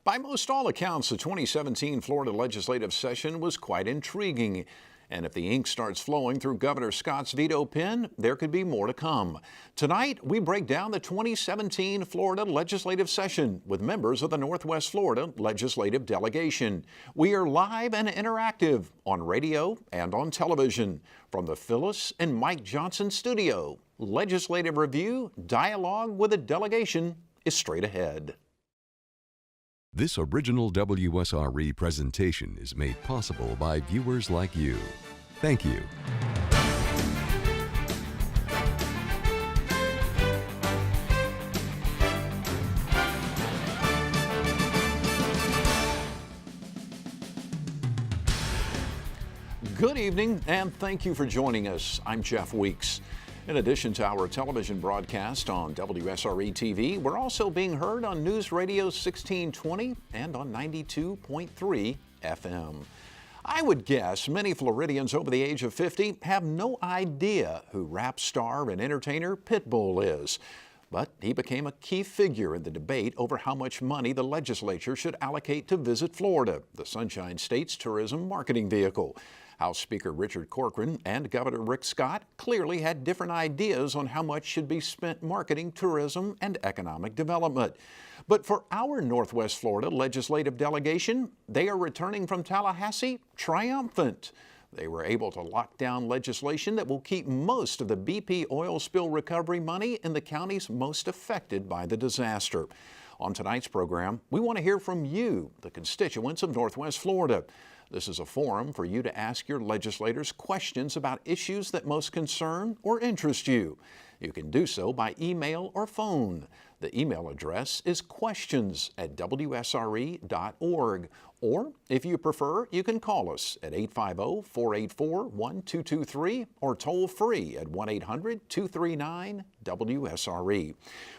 By most all accounts, the 2017 Florida legislative session was quite intriguing. And if the ink starts flowing through Governor Scott's veto pen, there could be more to come. Tonight, we break down the 2017 Florida legislative session with members of the Northwest Florida Legislative Delegation. We are live and interactive on radio and on television. From the Phyllis and Mike Johnson studio, legislative review, dialogue with the delegation is straight ahead. This original WSRE presentation is made possible by viewers like you. Thank you. Good evening, and thank you for joining us. I'm Jeff Weeks. In addition to our television broadcast on WSRE TV, we're also being heard on News Radio 1620 and on 92.3 FM. I would guess many Floridians over the age of 50 have no idea who rap star and entertainer Pitbull is. But he became a key figure in the debate over how much money the legislature should allocate to Visit Florida, the Sunshine State's tourism marketing vehicle. House Speaker Richard Corcoran and Governor Rick Scott clearly had different ideas on how much should be spent marketing tourism and economic development. But for our Northwest Florida legislative delegation, they are returning from Tallahassee triumphant. They were able to lock down legislation that will keep most of the BP oil spill recovery money in the counties most affected by the disaster. On tonight's program, we want to hear from you, the constituents of Northwest Florida. This is a forum for you to ask your legislators questions about issues that most concern or interest you. You can do so by email or phone. The email address is questions@wsre.org. Or, if you prefer, you can call us at 850-484-1223 or toll free at 1-800-239-WSRE.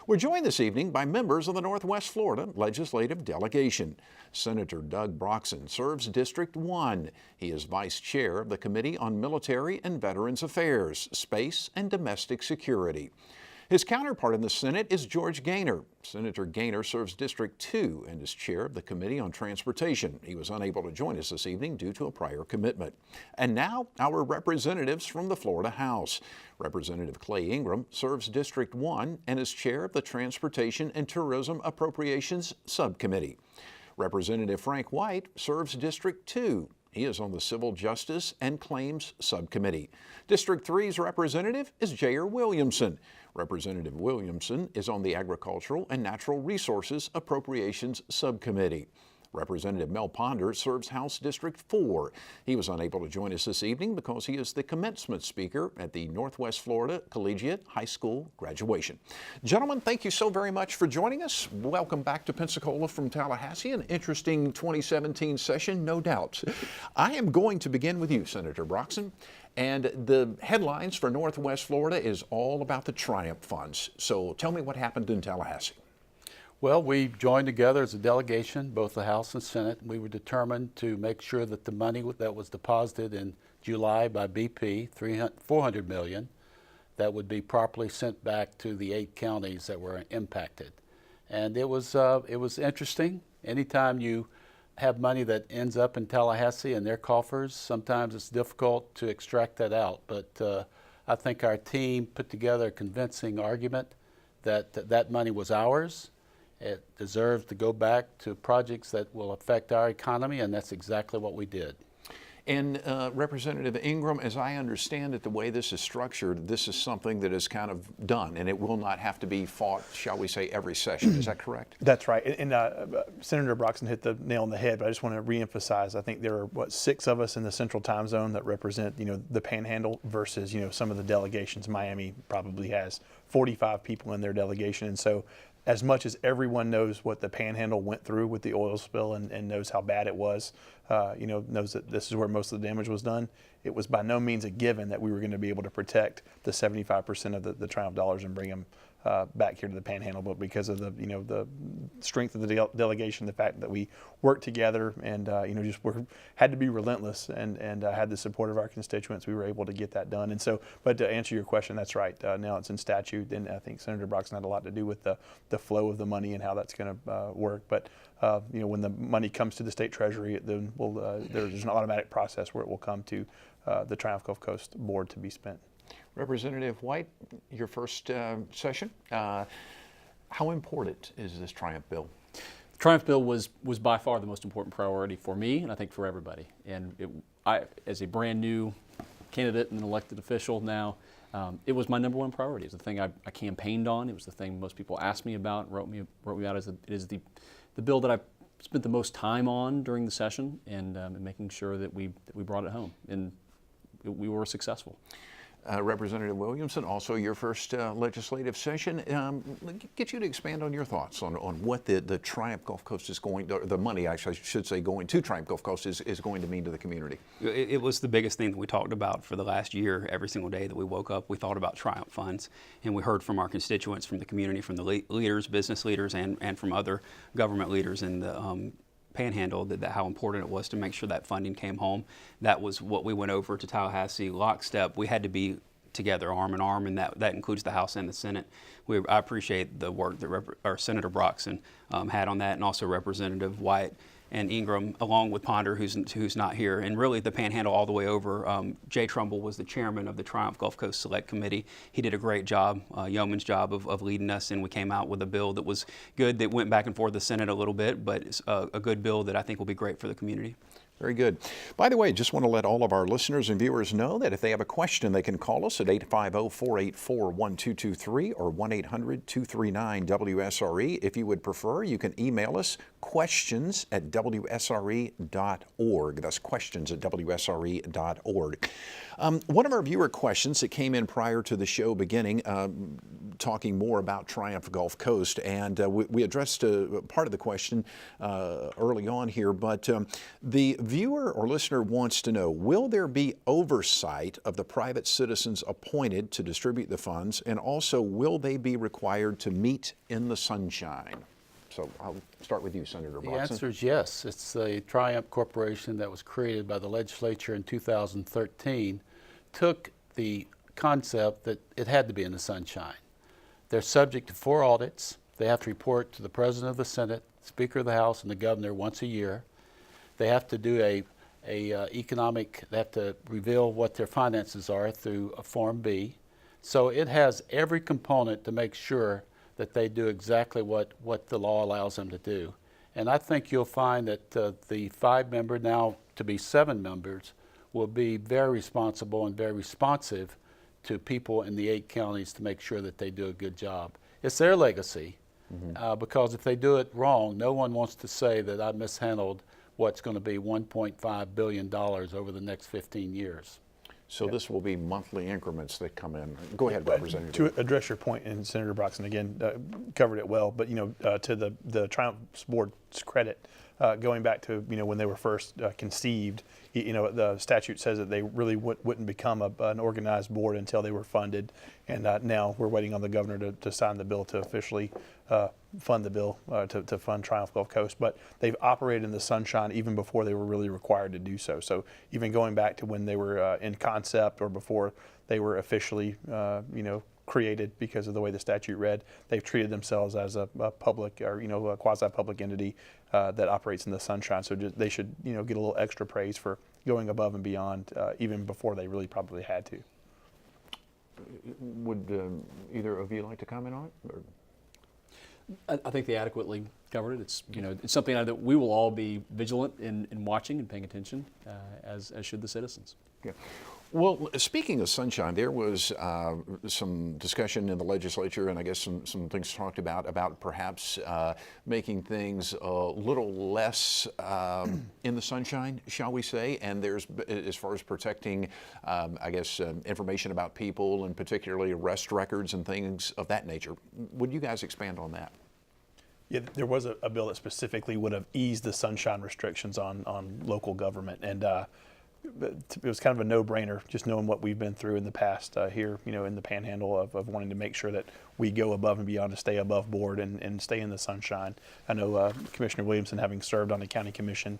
We're joined this evening by members of the Northwest Florida Legislative Delegation. Senator Doug Broxson serves District 1. He is Vice Chair of the Committee on Military and Veterans Affairs, Space and Domestic Security. His counterpart in the Senate is George Gaynor. Senator Gaynor serves District 2 and is chair of the Committee on Transportation. He was unable to join us this evening due to a prior commitment. And now, our representatives from the Florida House. Representative Clay Ingram serves District 1 and is chair of the Transportation and Tourism Appropriations Subcommittee. Representative Frank White serves District 2. He is on the Civil Justice and Claims Subcommittee. District 3's representative is J.R. Williamson. Representative Williamson is on the Agricultural and Natural Resources Appropriations Subcommittee. Representative Mel Ponder serves House District 4. He was unable to join us this evening because he is the commencement speaker at the Northwest Florida Collegiate High School graduation. Gentlemen, thank you so very much for joining us. Welcome back to Pensacola from Tallahassee. An interesting 2017 session, no doubt. I am going to begin with you, Senator Broxson. And the headlines for Northwest Florida is all about the Triumph funds. So tell me what happened in Tallahassee. Well, we joined together as a delegation, both the House and Senate. We were determined to make sure that the money that was deposited in July by BP, $400 million, that would be properly sent back to the 8 counties that were impacted. And it was interesting. Anytime you have money that ends up in Tallahassee in their coffers, sometimes it's difficult to extract that out. But I think our team put together a convincing argument that that money was ours. It deserves to go back to projects that will affect our economy, and that's exactly what we did. And Representative Ingram, as I understand it, the way this is structured, this is something that is kind of done, and it will not have to be fought, shall we say, every session. Is that correct? That's right. And Senator Broxson hit the nail on the head, but I just want to reemphasize, I think there are, 6 of us in the Central Time Zone that represent, the Panhandle versus, some of the delegations. Miami probably has 45 people in their delegation. And so as much as everyone knows what the Panhandle went through with the oil spill and knows how bad it was, knows that this is where most of the damage was done, it was by no means a given that we were going to be able to protect the 75% of the Triumph dollars and bring them back here to the Panhandle, but because of the the strength of the delegation, the fact that we worked together and just had to be relentless and had the support of our constituents, we were able to get that done. And so, but to answer your question, that's right. Now it's in statute, and I think Senator Broxson had a lot to do with the flow of the money and how that's going to work. But when the money comes to the state treasury, then there's an automatic process where it will come to the Triumph Gulf Coast Board to be spent. Representative White, your first session. How important is this Triumph bill? The Triumph bill was by far the most important priority for me, and I think for everybody. And I, as a brand new candidate and an elected official now, it was my #1 priority. It's the thing I campaigned on. It was the thing most people asked me about, wrote me out as it is the bill that I spent the most time on during the session, and making sure that we brought it home, and we were successful. Representative Williamson, also your first legislative session. Get you to expand on your thoughts on what the Triumph Gulf Coast is going to, the money actually I should say going to Triumph Gulf Coast is going to mean to the community. It was the biggest thing that we talked about for the last year. Every single day that we woke up, we thought about Triumph funds, and we heard from our constituents, from the community, from the leaders, business leaders, and from other government leaders in the Panhandle, that how important it was to make sure that funding came home. That was what we went over to Tallahassee lockstep. We had to be together, arm in arm, and that includes the House and the Senate. I appreciate the work that Senator Broxson had on that, and also Representative White and Ingram, along with Ponder, who's not here, and really the Panhandle all the way over. Jay Trumbull was the chairman of the Triumph Gulf Coast Select Committee. He did a great job, yeoman's job of leading us, and we came out with a bill that was good, that went back and forth the Senate a little bit, but it's a good bill that I think will be great for the community. Very good. By the way, just want to let all of our listeners and viewers know that if they have a question, they can call us at 850-484-1223 or 1-800-239-WSRE. If you would prefer, you can email us questions@WSRE.org. That's questions@WSRE.org. One of our viewer questions that came in prior to the show beginning, talking more about Triumph Gulf Coast, and we addressed part of the question early on here, but the viewer or listener wants to know, will there be oversight of the private citizens appointed to distribute the funds, and also will they be required to meet in the sunshine? So I'll start with you, Senator Broxson. The answer is yes. It's the Triumph Corporation that was created by the legislature in 2013, took the concept that it had to be in the sunshine. They're subject to 4 audits. They have to report to the President of the Senate, Speaker of the House, and the Governor once a year. They have to do they have to reveal what their finances are through a Form B. So it has every component to make sure that they do exactly what the law allows them to do. And I think you'll find that the 5-member, now to be 7 members, will be very responsible and very responsive to people in the 8 counties to make sure that they do a good job. It's their legacy, because if they do it wrong, no one wants to say that I mishandled what's going to be $1.5 billion over the next 15 years. So this will be monthly increments that come in. Go ahead, Representative. To address your point, and Senator Broxson again covered it well, but to the Triumph Board's credit, going back to when they were first conceived, the statute says that they really wouldn't become an organized board until they were funded, and now we're waiting on the governor to sign the bill to officially fund the bill to fund Triumph Gulf Coast. But they've operated in the sunshine even before they were really required to do so. So even going back to when they were in concept or before they were officially created, because of the way the statute read, they've treated themselves as a public or a quasi-public entity that operates in the sunshine. So they should get a little extra praise for going above and beyond even before they really probably had to. Would either of you like to comment on it? Or? I think they adequately covered it. It's it's something that we will all be vigilant in watching and paying attention, as should the citizens. Yeah. Well, speaking of sunshine, there was some discussion in the legislature, and I guess some things talked about perhaps making things a little less in the sunshine, shall we say? And there's, as far as protecting, information about people, and particularly arrest records and things of that nature. Would you guys expand on that? Yeah, there was a bill that specifically would have eased the sunshine restrictions on local government, and it was kind of a no-brainer, just knowing what we've been through in the past here, in the Panhandle of wanting to make sure that we go above and beyond to stay above board and stay in the sunshine. I know Commissioner Williamson, having served on the county commission,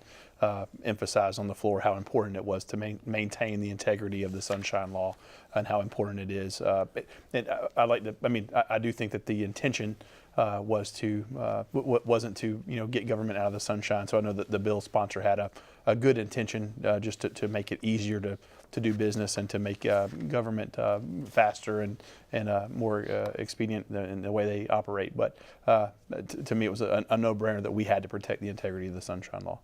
emphasized on the floor how important it was to maintain the integrity of the sunshine law and how important it is. And I do think that the intention wasn't to get government out of the sunshine. So I know that the bill sponsor had a good intention just to make it easier to do business and to make government faster and more expedient in the way they operate. But to me, it was a no-brainer that we had to protect the integrity of the sunshine law.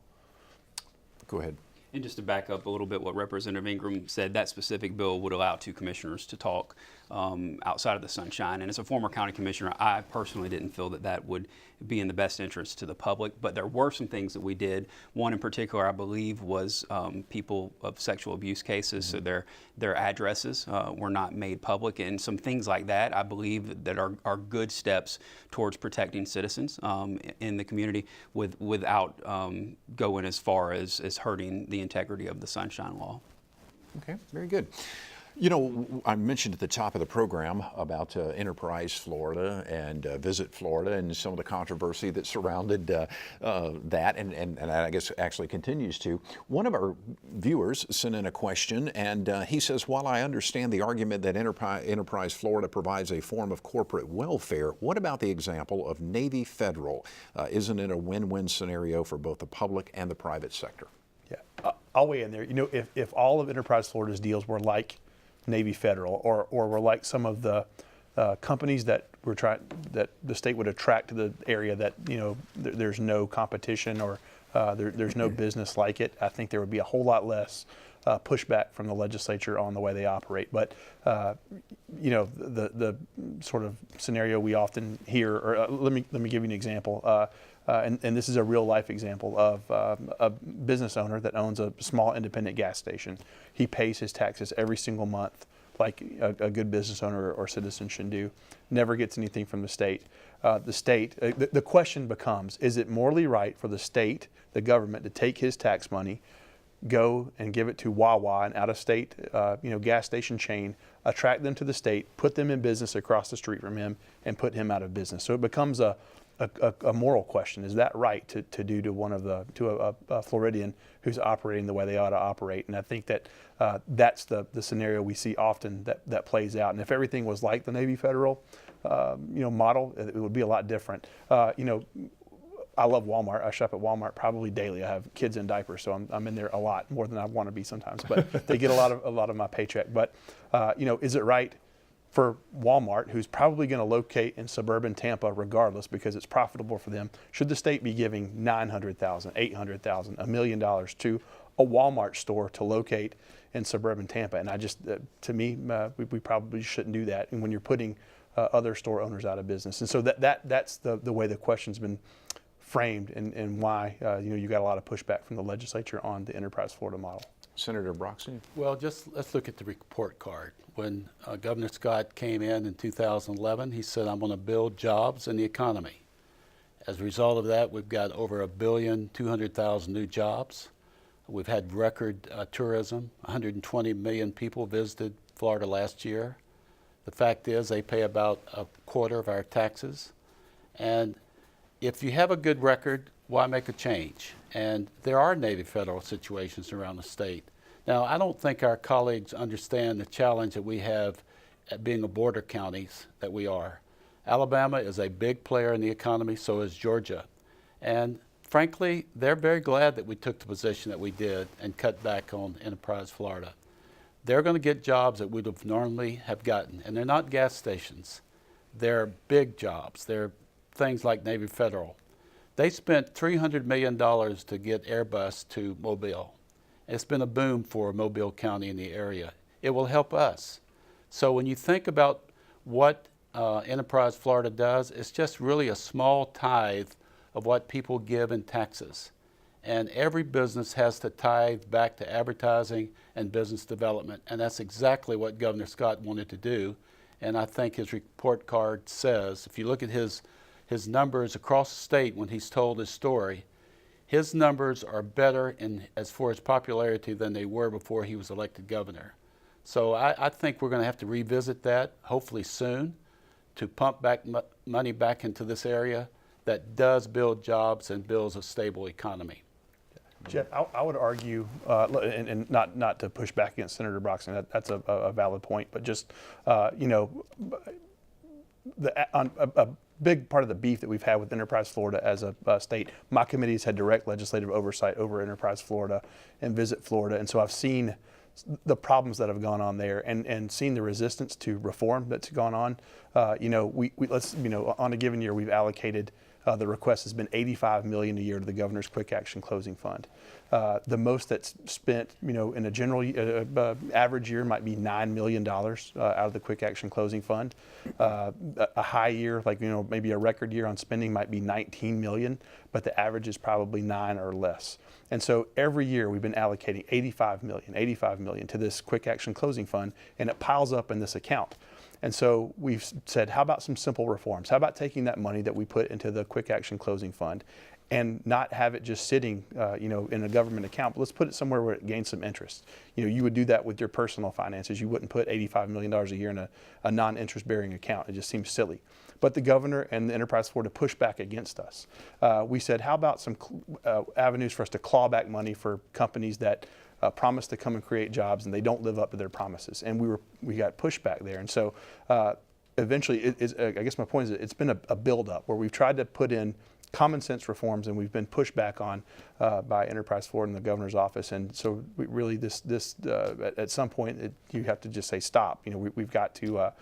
Go ahead. And just to back up a little bit what Representative Ingram said, that specific bill would allow 2 commissioners to talk outside of the sunshine. And as a former county commissioner, I personally didn't feel that would be in the best interest to the public. But there were some things that we did. One in particular, I believe, was people of sexual abuse cases. So their addresses were not made public. And some things like that, I believe, that are good steps towards protecting citizens in the community without going as far as hurting the integrity of the Sunshine Law. Okay, very good. I mentioned at the top of the program about Enterprise Florida and Visit Florida and some of the controversy that surrounded that and I guess actually continues to. One of our viewers sent in a question, and he says, while I understand the argument that Enterprise Florida provides a form of corporate welfare, what about the example of Navy Federal? Isn't it a win-win scenario for both the public and the private sector? Yeah, I'll weigh in there. If all of Enterprise Florida's deals were like Navy Federal, or were like some of the companies that the state would attract to the area that there's no competition or there's no business like it, I think there would be a whole lot less pushback from the legislature on the way they operate. But the sort of scenario we often hear, or let me give you an example. And this is a real life example of a business owner that owns a small independent gas station. He pays his taxes every single month like a good business owner or citizen should do. Never gets anything from the state. The question becomes, is it morally right for the state, the government, to take his tax money, go and give it to Wawa, an out-of-state gas station chain, attract them to the state, put them in business across the street from him, and put him out of business? So it becomes a moral question. Is that right to do to a Floridian who's operating the way they ought to operate? And I think that that's the scenario we see often that plays out. And if everything was like the Navy Federal model, it would be a lot different. I love Walmart. I shop at Walmart probably daily. I have kids in diapers, so I'm in there a lot, more than I want to be sometimes. But they get a lot of my paycheck. But is it right for Walmart, who's probably going to locate in suburban Tampa regardless because it's profitable for them? Should the state be giving $900,000, $800,000, $1 million to a Walmart store to locate in suburban Tampa? And I just, to me, we probably shouldn't do that. And when you're putting other store owners out of business, and so that's the way the question's been framed, and why you got a lot of pushback from the legislature on the Enterprise Florida model. Senator Broxson? Well, just let's look at the report card. When Governor Scott came in 2011, he said, I'm going to build jobs in the economy. As a result of that, we've got over 1,200,000 new jobs. We've had record tourism. 120 million people visited Florida last year. The fact is they pay about a quarter of our taxes. And if you have a good record, why make a change? And there are Navy Federal situations around the state. Now, I don't think our colleagues understand the challenge that we have at being a border counties that we are. Alabama is a big player in the economy, so is Georgia. And frankly, they're very glad that we took the position that we did and cut back on Enterprise Florida. They're going to get jobs that we would normally have gotten, and they're not gas stations. They're big jobs. They're things like Navy Federal. They spent $300 million to get Airbus to Mobile. It's been a boom for Mobile County in the area. It will help us. So when you think about what Enterprise Florida does, it's just really a small tithe of what people give in taxes. And every business has to tithe back to advertising and business development. And that's exactly what Governor Scott wanted to do. And I think his report card says, if you look at his numbers across the state when he's told his story, his numbers are better as far as popularity than they were before he was elected governor. So I think we're going to have to revisit that, hopefully soon, to pump back money back into this area that does build jobs and builds a stable economy. Jeff, I would argue, and not to push back against Senator Broxson, that's a valid point, but just, you know, a big part of the beef that we've had with Enterprise Florida as a state, my committee's had direct legislative oversight over Enterprise Florida and Visit Florida, and so I've seen the problems that have gone on there and seen the resistance to reform that's gone on. You know, let's, you know, on a given year we've allocated, the request has been $85 million a year to the governor's quick action closing fund. The most that's spent, you know, in a general average year might be $9 million out of the quick action closing fund. A high year, like, you know, maybe a record year on spending might be $19 million, but the average is probably 9 or less. And so every year we've been allocating $85 million to this quick action closing fund, and it piles up in this account. And so we've said, how about some simple reforms? How about taking that money that we put into the quick action closing fund and not have it just sitting, you know, in a government account, but let's put it somewhere where it gains some interest. You know, you would do that with your personal finances. You wouldn't put $85 million a year in a non-interest bearing account. It just seems silly. But the governor and the Enterprise Florida pushed back against us. We said, how about some avenues for us to claw back money for companies that promise to come and create jobs and they don't live up to their promises, and we got pushback there. And so eventually, I guess my point is it's been a build-up where we've tried to put in common sense reforms, and we've been pushed back on by Enterprise Florida and the governor's office. And so we really at some point you have to just say stop. You know, we've got to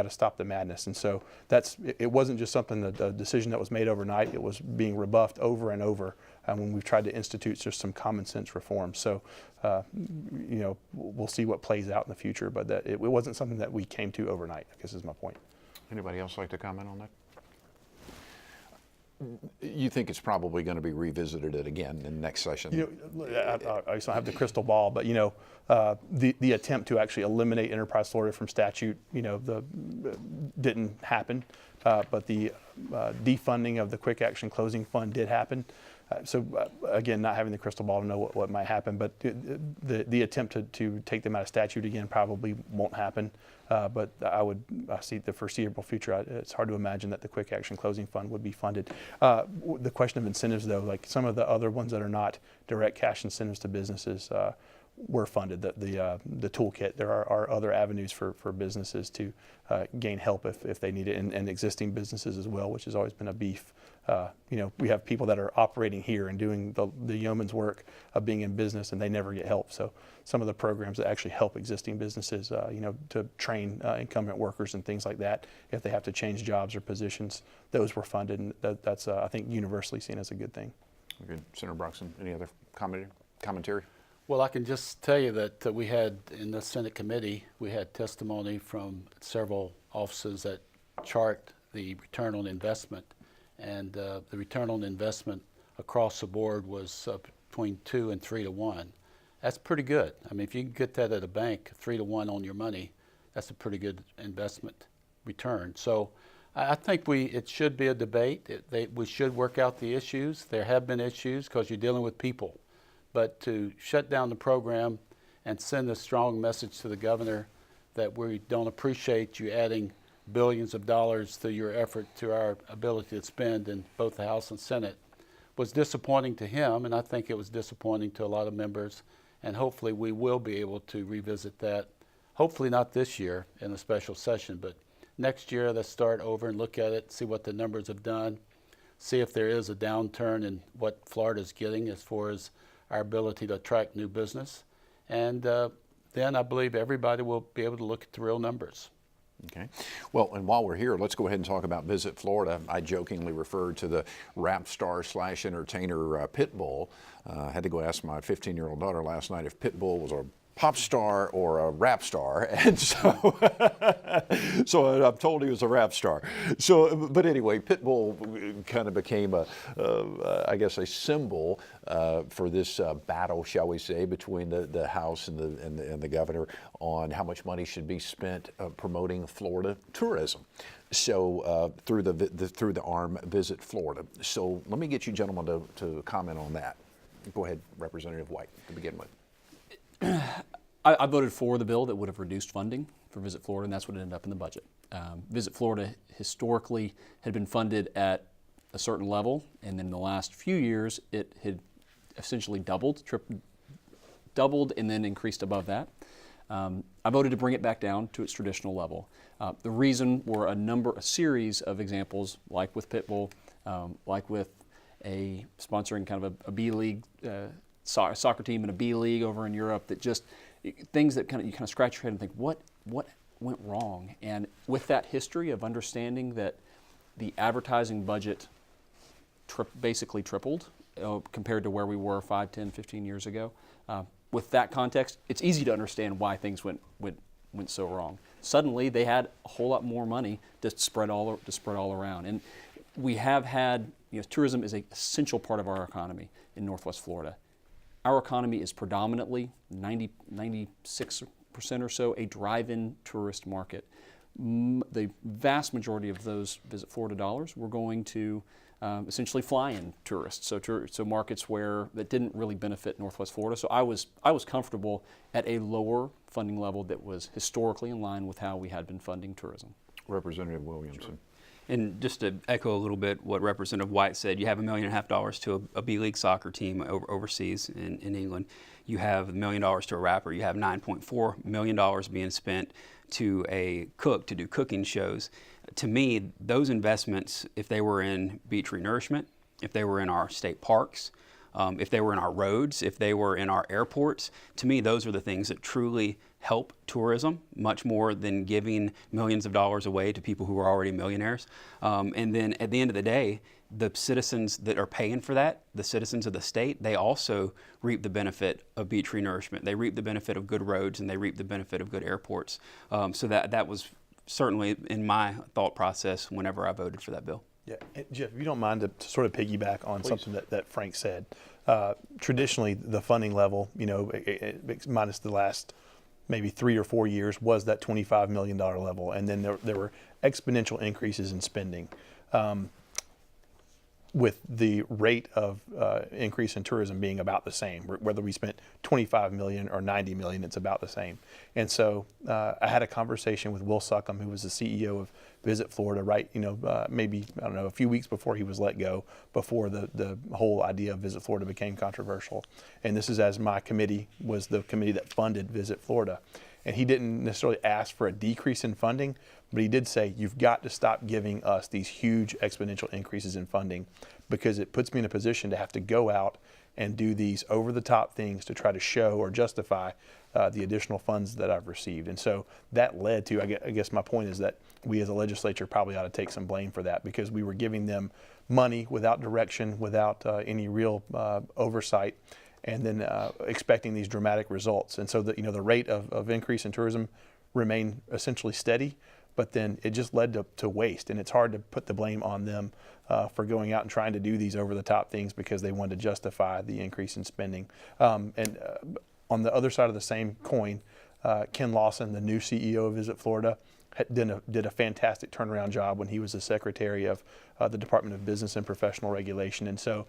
stop the madness. And so it wasn't just something a decision that was made overnight. It was being rebuffed over and over when we've tried to institute just some common sense reforms. So you know, we'll see what plays out in the future, but it wasn't something that we came to overnight, I guess is my point. Anybody else like to comment on that? You think it's probably going to be revisited again in the next session? You know, I just don't have the crystal ball, but you know, the attempt to actually eliminate Enterprise Florida from statute, you know, didn't happen, but the defunding of the quick action closing fund did happen. So again, not having the crystal ball to know what might happen, but the attempt to take them out of statute again probably won't happen. But I see the foreseeable future. It's hard to imagine that the quick action closing fund would be funded. The question of incentives, though, like some of the other ones that are not direct cash incentives to businesses, were funded. The toolkit. There are other avenues for businesses to gain help if they need it, and existing businesses as well, which has always been a beef. You know, we have people that are operating here and doing the yeoman's work of being in business, and they never get help. So some of the programs that actually help existing businesses, you know, to train incumbent workers and things like that, if they have to change jobs or positions, those were funded, and that's I think universally seen as a good thing. Good. Senator Broxson, any other commentary? Well, I can just tell you that we had in the Senate committee, we had testimony from several offices that chart the return on investment. And the return on investment across the board was between 2 and 3 to 1. That's pretty good. I mean, if you can get that at a bank, 3 to 1 on your money, that's a pretty good investment return. So I think it should be a debate. We should work out the issues. There have been issues because you're dealing with people. But to shut down the program and send a strong message to the governor that we don't appreciate you adding billions of dollars to your effort, to our ability to spend in both the House and Senate, was disappointing to him, and I think it was disappointing to a lot of members, and hopefully we will be able to revisit that, hopefully not this year in a special session, but next year let's start over and look at it, see what the numbers have done, see if there is a downturn in what Florida's getting as far as our ability to attract new business, and then I believe everybody will be able to look at the real numbers. Okay. Well, and while we're here, let's go ahead and talk about Visit Florida. I jokingly referred to the rap star / entertainer Pitbull. I had to go ask my 15-year-old daughter last night if Pitbull was a pop star or a rap star, and so so I'm told he was a rap star. So, but anyway, Pitbull kind of became I guess a symbol for this battle, shall we say, between the House and the governor on how much money should be spent promoting Florida tourism. So through the arm Visit Florida. So let me get you gentlemen to comment on that. Go ahead, Representative White, to begin with. I voted for the bill that would have reduced funding for Visit Florida, and that's what ended up in the budget. Visit Florida historically had been funded at a certain level, and then in the last few years it had essentially doubled, and then increased above that. I voted to bring it back down to its traditional level. The reason were a series of examples, like with Pitbull, like with sponsoring kind of a B League soccer team and a B League over in Europe, that just things that you kind of scratch your head and think, what went wrong? And with that history of understanding that the advertising budget basically tripled compared to where we were 5, 10, 15 years ago, with that context, it's easy to understand why things went so wrong. Suddenly, they had a whole lot more money to spread all around, and we have had, tourism is an essential part of our economy in Northwest Florida. Our economy is predominantly 96% or so a drive-in tourist market. The vast majority of those Visit Florida dollars were going to essentially fly-in tourists, so markets that didn't really benefit Northwest Florida. So I was comfortable at a lower funding level that was historically in line with how we had been funding tourism. Representative Williamson. Sure. And just to echo a little bit what Representative White said, you have $1.5 million to a B League soccer team overseas in England. You have $1 million to a rapper. You have $9.4 million being spent to a cook to do cooking shows. To me, those investments, if they were in beach renourishment, if they were in our state parks, if they were in our roads, if they were in our airports, to me, those are the things that truly help tourism, much more than giving millions of dollars away to people who are already millionaires. And then at the end of the day, the citizens that are paying for that, the citizens of the state, they also reap the benefit of beach renourishment. They reap the benefit of good roads, and they reap the benefit of good airports. So that was certainly in my thought process whenever I voted for that bill. Yeah, and Jeff, if you don't mind to sort of piggyback on something that Frank said. Traditionally, the funding level, minus the last maybe 3 or 4 years, was that $25 million level, and then there were exponential increases in spending. With the rate of increase in tourism being about the same, whether we spent $25 million or $90 million, it's about the same. And so I had a conversation with Will Suckham, who was the CEO of Visit Florida, maybe, I don't know, a few weeks before he was let go, before the whole idea of Visit Florida became controversial. And this is as my committee was the committee that funded Visit Florida. And he didn't necessarily ask for a decrease in funding, but he did say, you've got to stop giving us these huge exponential increases in funding, because it puts me in a position to have to go out and do these over-the-top things to try to show or justify the additional funds that I've received. And so that led to, I guess my point is that we as a legislature probably ought to take some blame for that, because we were giving them money without direction, without any real oversight, and then expecting these dramatic results. And so the rate of increase in tourism remained essentially steady, but then it just led to waste. And it's hard to put the blame on them for going out and trying to do these over-the-top things because they wanted to justify the increase in spending. And on the other side of the same coin, Ken Lawson, the new CEO of Visit Florida, did a fantastic turnaround job when he was the secretary of the Department of Business and Professional Regulation. And so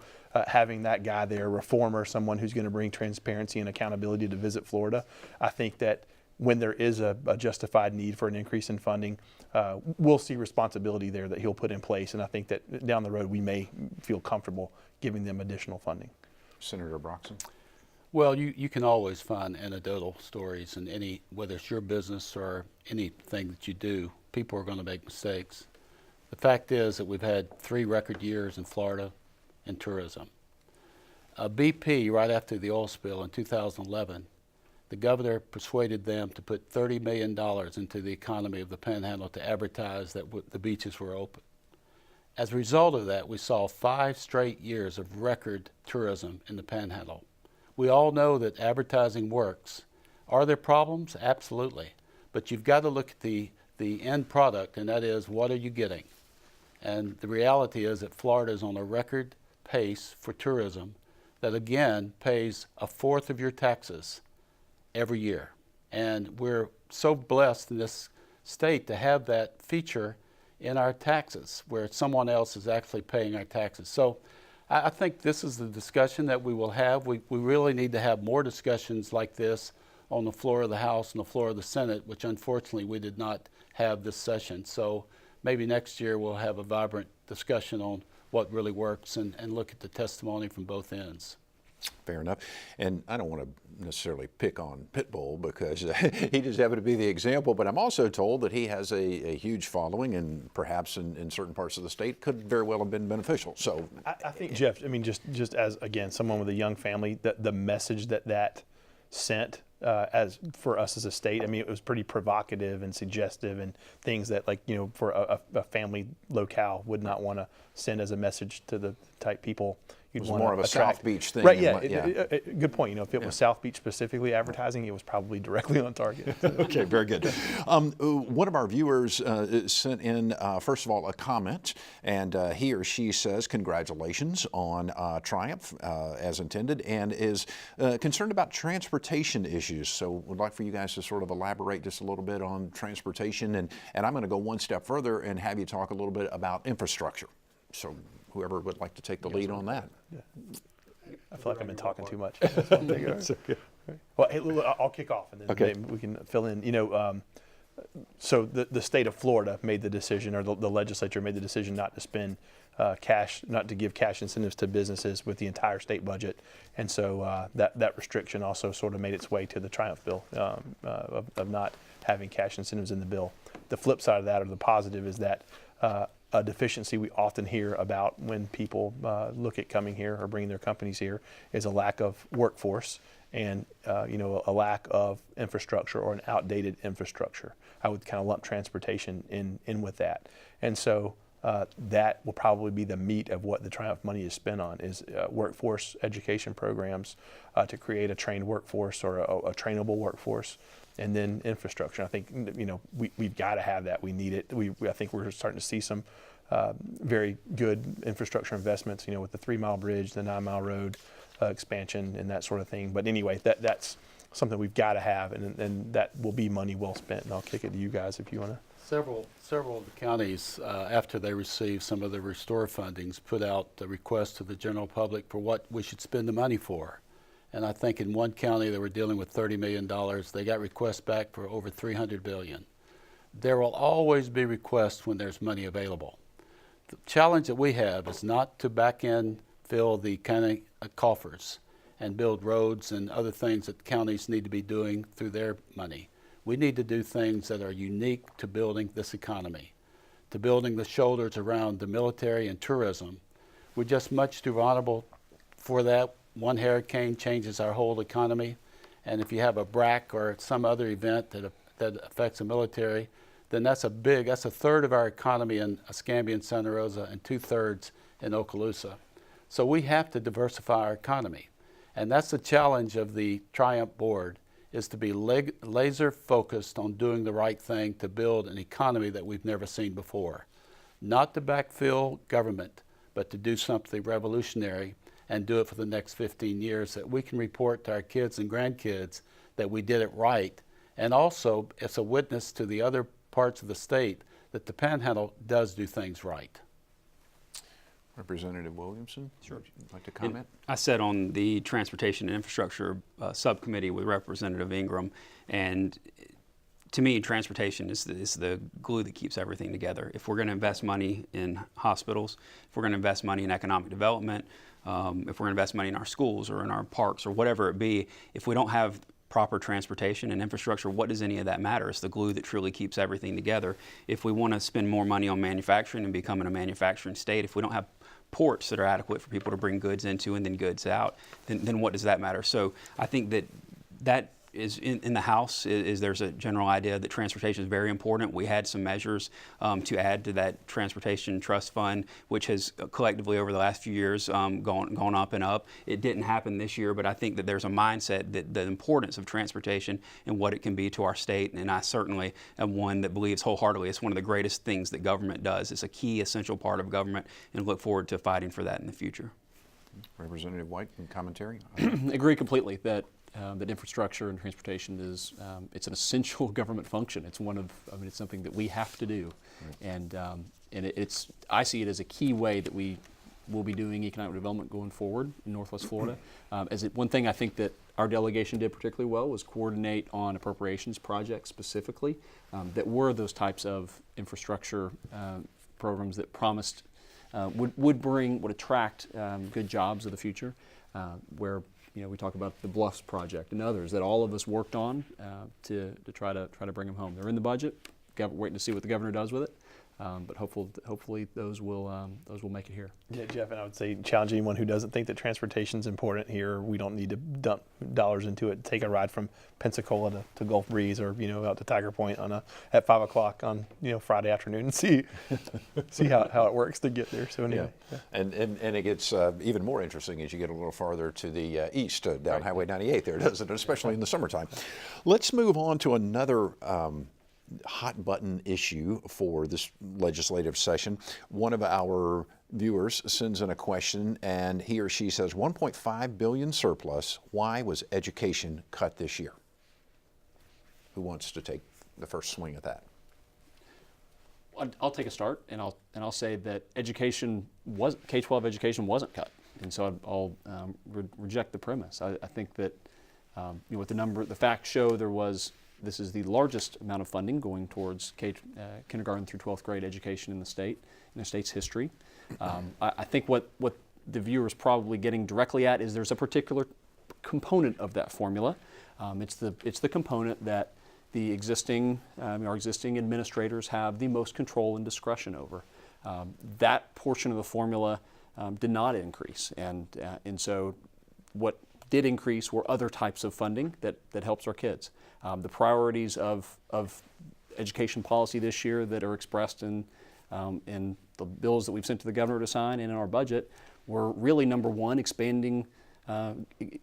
having that guy there, reformer, someone who's going to bring transparency and accountability to Visit Florida, I think that when there is a justified need for an increase in funding, we'll see responsibility there that he'll put in place. And I think that down the road we may feel comfortable giving them additional funding. Senator Broxson. Well, you can always find anecdotal stories in whether it's your business or anything that you do. People are going to make mistakes. The fact is that we've had 3 record years in Florida in tourism. BP, right after the oil spill in 2011, the governor persuaded them to put $30 million into the economy of the Panhandle to advertise that the beaches were open. As a result of that, we saw 5 straight years of record tourism in the Panhandle. We all know that advertising works. Are there problems? Absolutely. But you've got to look at the end product, and that is, what are you getting? And the reality is that Florida is on a record pace for tourism that, again, pays a fourth of your taxes every year. And we're so blessed in this state to have that feature in our taxes, where someone else is actually paying our taxes. So I think this is the discussion that we will have. We really need to have more discussions like this on the floor of the House and the floor of the Senate, which unfortunately we did not have this session. So maybe next year we'll have a vibrant discussion on what really works and look at the testimony from both ends. Fair enough. And I don't want to necessarily pick on Pitbull because he just happened to be the example, but I'm also told that he has a huge following and perhaps in certain parts of the state could very well have been beneficial. So I think, Jeff, I mean, just as, again, someone with a young family, the message that sent as for us as a state, I mean, it was pretty provocative and suggestive and things that, like, you know, for a family locale would not want to send as a message to the type people you'd want to attract. It was more of a South Beach thing. Right, yeah. Good point. You know, if it was South Beach specifically advertising, it was probably directly on target. Okay, very good. One of our viewers sent in, first of all, a comment, and he or she says, congratulations on Triumph as intended, and is concerned about transportation issues. So would like for you guys to sort of elaborate just a little bit on transportation, and I'm going to go one step further and have you talk a little bit about infrastructure. So whoever would like to take the lead on that. Yeah. I feel like I've been talking too much. It's okay. Well, hey, I'll kick off and then maybe we can fill in. You know, so the state of Florida made the decision, or the legislature made the decision not to spend cash, not to give cash incentives to businesses with the entire state budget. And so that restriction also sort of made its way to the Triumph bill of not having cash incentives in the bill. The flip side of that, or the positive, is that a deficiency we often hear about when people look at coming here or bringing their companies here is a lack of workforce and you know, a lack of infrastructure or an outdated infrastructure. I would kind of lump transportation in with that. And so that will probably be the meat of what the Triumph money is spent on, is workforce education programs to create a trained workforce or a trainable workforce. And then infrastructure. I think, you know, we've got to have that. We need it. I think we're starting to see some very good infrastructure investments, you know, with the 3-mile bridge, the 9-mile road expansion, and that sort of thing. But anyway, that's something we've got to have, and that will be money well spent. And I'll kick it to you guys if you want to. Several of the counties, after they received some of the restore fundings, put out the request to the general public for what we should spend the money for. And I think in one county they were dealing with $30 million. They got requests back for over $300 billion. There will always be requests when there's money available. The challenge that we have is not to back in fill the county coffers and build roads and other things that counties need to be doing through their money. We need to do things that are unique to building this economy, to building the shoulders around the military and tourism. We're just much too vulnerable for that. One hurricane changes our whole economy, and if you have a BRAC or some other event that affects the military, then that's a third of our economy in Escambia and Santa Rosa and 2/3 in Okaloosa. So we have to diversify our economy, and that's the challenge of the Triumph board, is to be laser focused on doing the right thing to build an economy that we've never seen before. Not to backfill government, but to do something revolutionary and do it for the next 15 years, that we can report to our kids and grandkids that we did it right. And also, it's a witness to the other parts of the state that the Panhandle does do things right. Representative Williamson, sure. Would you like to comment? And I sat on the Transportation and Infrastructure subcommittee with Representative Ingram, and to me, transportation is the glue that keeps everything together. If we're going to invest money in hospitals, if we're going to invest money in economic development, if we're going to invest money in our schools or in our parks or whatever it be, if we don't have proper transportation and infrastructure, what does any of that matter? It's the glue that truly keeps everything together. If we want to spend more money on manufacturing and becoming a manufacturing state, if we don't have ports that are adequate for people to bring goods into and then goods out, then what does that matter? So I think that is in the House is there's a general idea that transportation is very important. We had some measures to add to that transportation trust fund, which has collectively over the last few years gone up and up. It didn't happen this year, but I think that there's a mindset that the importance of transportation and what it can be to our state, and I certainly am one that believes wholeheartedly it's one of the greatest things that government does. It's a key, essential part of government, and look forward to fighting for that in the future. Representative White, in commentary? Agree completely that that infrastructure and transportation is it's an essential government function. It's one of it's something that we have to do, right. And I see it as a key way that we will be doing economic development going forward in Northwest Florida. One thing I think that our delegation did particularly well was coordinate on appropriations projects specifically that were those types of infrastructure programs that promised would attract good jobs of the future, where we talk about the Bluffs project and others that all of us worked on to try to bring them home. They're in the budget. Waiting to see what the governor does with it. But hopefully those will make it here. Yeah, Jeff, and I would say challenge anyone who doesn't think that transportation is important here. We don't need to dump dollars into it. Take a ride from Pensacola to Gulf Breeze, or out to Tiger Point at 5 o'clock on Friday afternoon and see how it works to get there. So anyway, yeah. And it gets even more interesting as you get a little farther to the east down right. Highway 98 there, doesn't it? Especially in the summertime. Let's move on to another hot button issue for this legislative session. One of our viewers sends in a question, and he or she says, 1.5 billion surplus. Why was education cut this year? Who wants to take the first swing at that? I'll take a start, and I'll say that K-12 education wasn't cut, and so I'll reject the premise. I think that what the facts show, this is the largest amount of funding going towards kindergarten through 12th grade education in the state's history. I think what the viewer is probably getting directly at is there's a particular component of that formula. It's the component that the our existing administrators have the most control and discretion over. That portion of the formula did not increase, and so what did increase were other types of funding that helps our kids. The priorities of education policy this year that are expressed in the bills that we've sent to the governor to sign and in our budget were really, number one, expanding,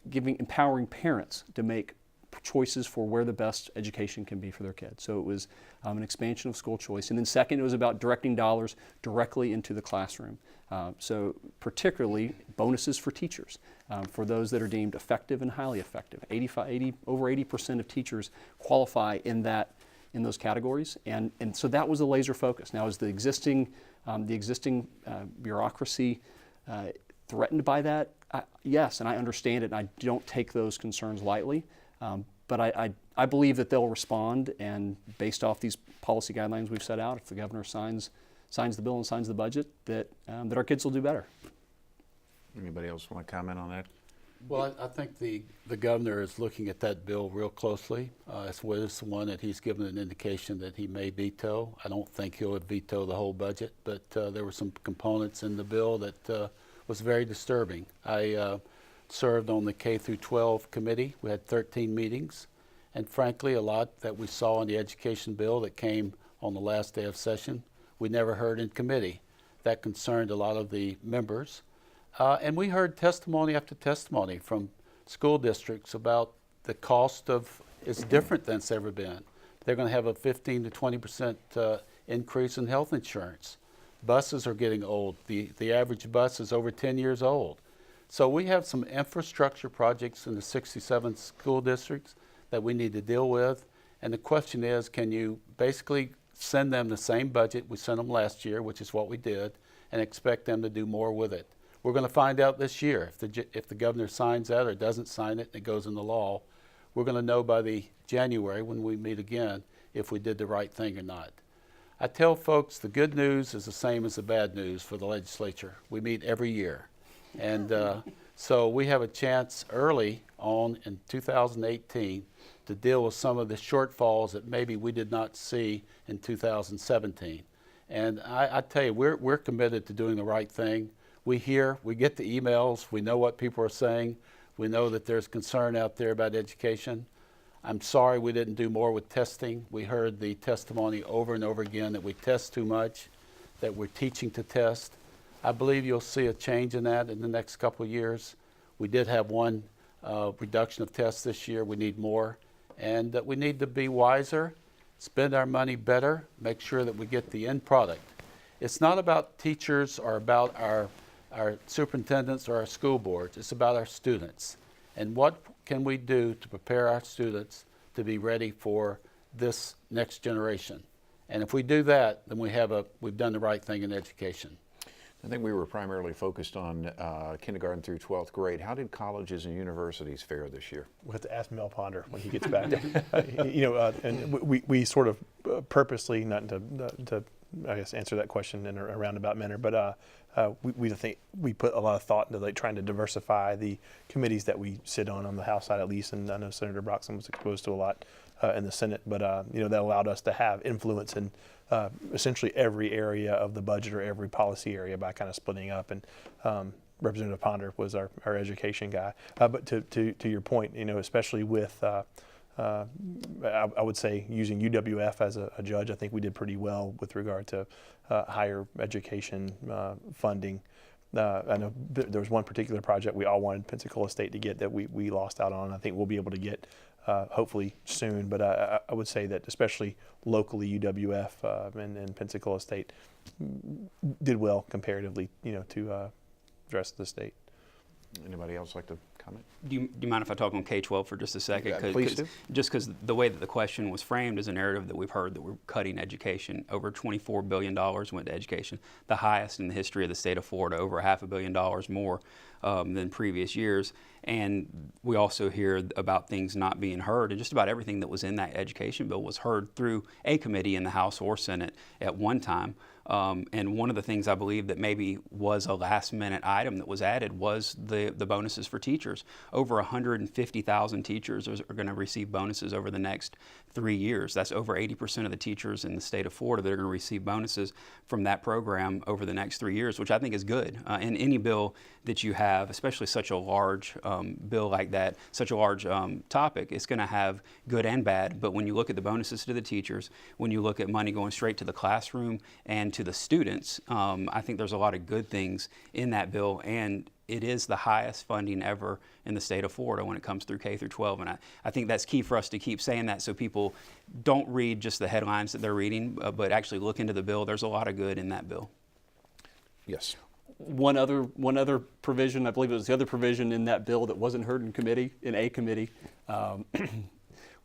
empowering parents to make choices for where the best education can be for their kids. So it was an expansion of school choice. And then second, it was about directing dollars directly into the classroom. So particularly bonuses for teachers, for those that are deemed effective and highly effective. Over 80% of teachers qualify in those categories. And so that was a laser focus. Now, is the existing bureaucracy threatened by that? Yes, and I understand it, and I don't take those concerns lightly. But I believe that they'll respond, and based off these policy guidelines we've set out, if the governor signs the bill and signs the budget, that our kids will do better. Anybody else want to comment on that? Well, I think the governor is looking at that bill real closely. It's one that he's given an indication that he may veto. I don't think he'll veto the whole budget, but there were some components in the bill that was very disturbing. I served on the K through 12 committee. We had 13 meetings, and frankly, a lot that we saw in the education bill that came on the last day of session, we never heard in committee. That concerned a lot of the members. And we heard testimony after testimony from school districts about the cost it's different than it's ever been. They're going to have a 15 to 20% increase in health insurance. Buses are getting old. The average bus is over 10 years old. So we have some infrastructure projects in the 67 school districts that we need to deal with. And the question is, can you basically send them the same budget we sent them last year, which is what we did, and expect them to do more with it? We're going to find out this year if the governor signs that or doesn't sign it and it goes into law. We're going to know by the January when we meet again if we did the right thing or not. I tell folks the good news is the same as the bad news for the legislature. We meet every year. And so we have a chance early on in 2018 to deal with some of the shortfalls that maybe we did not see in 2017. And I tell you, we're committed to doing the right thing. We get the emails, we know what people are saying, we know that there's concern out there about education. I'm sorry we didn't do more with testing. We heard the testimony over and over again that we test too much, that we're teaching to test. I believe you'll see a change in that in the next couple of years. We did have one reduction of tests this year. We need more. And we need to be wiser, spend our money better, make sure that we get the end product. It's not about teachers or about our superintendents or our school boards. It's about our students. And what can we do to prepare our students to be ready for this next generation? And if we do that, then we've done the right thing in education. I think we were primarily focused on kindergarten through 12th grade. How did colleges and universities fare this year? We'll have to ask Mel Ponder when he gets back. And we sort of purposely, not to I guess answer that question in a roundabout manner, but we think we put a lot of thought into trying to diversify the committees that we sit on the House side at least, and I know Senator Broxson was exposed to a lot in the Senate, but that allowed us to have influence in essentially every area of the budget or every policy area by kind of splitting up. And Representative Ponder was our education guy. But to your point, especially with I would say using UWF as a judge, I think we did pretty well with regard to higher education funding. I know there was one particular project we all wanted Pensacola State to get that we lost out on. I think we'll be able to get hopefully soon, but I would say that especially locally UWF and Pensacola State did well comparatively, to the rest of the state. Anybody else like to comment? Do you mind if I talk on K-12 for just a second? Yeah, please do. Just because the way that the question was framed is a narrative that we've heard that we're cutting education. Over $24 billion went to education, the highest in the history of the state of Florida, over $500 million more than previous years. And we also hear about things not being heard, and just about everything that was in that education bill was heard through a committee in the House or Senate at one time. And one of the things I believe that maybe was a last-minute item that was added was the bonuses for teachers. Over 150,000 teachers are going to receive bonuses over the next 3 years. That's over 80% of the teachers in the state of Florida that are going to receive bonuses from that program over the next 3 years, which I think is good. In any bill that you have, especially such a large bill like that, such a large topic, it's going to have good and bad. But when you look at the bonuses to the teachers, when you look at money going straight to the classroom and to the students, I think there's a lot of good things in that bill, and it is the highest funding ever in the state of Florida when it comes through K through 12. And I think that's key for us to keep saying that so people don't read just the headlines that they're reading, but actually look into the bill. There's a lot of good in that bill. Yes. One other provision, I believe it was the other provision in that bill that wasn't heard in a committee,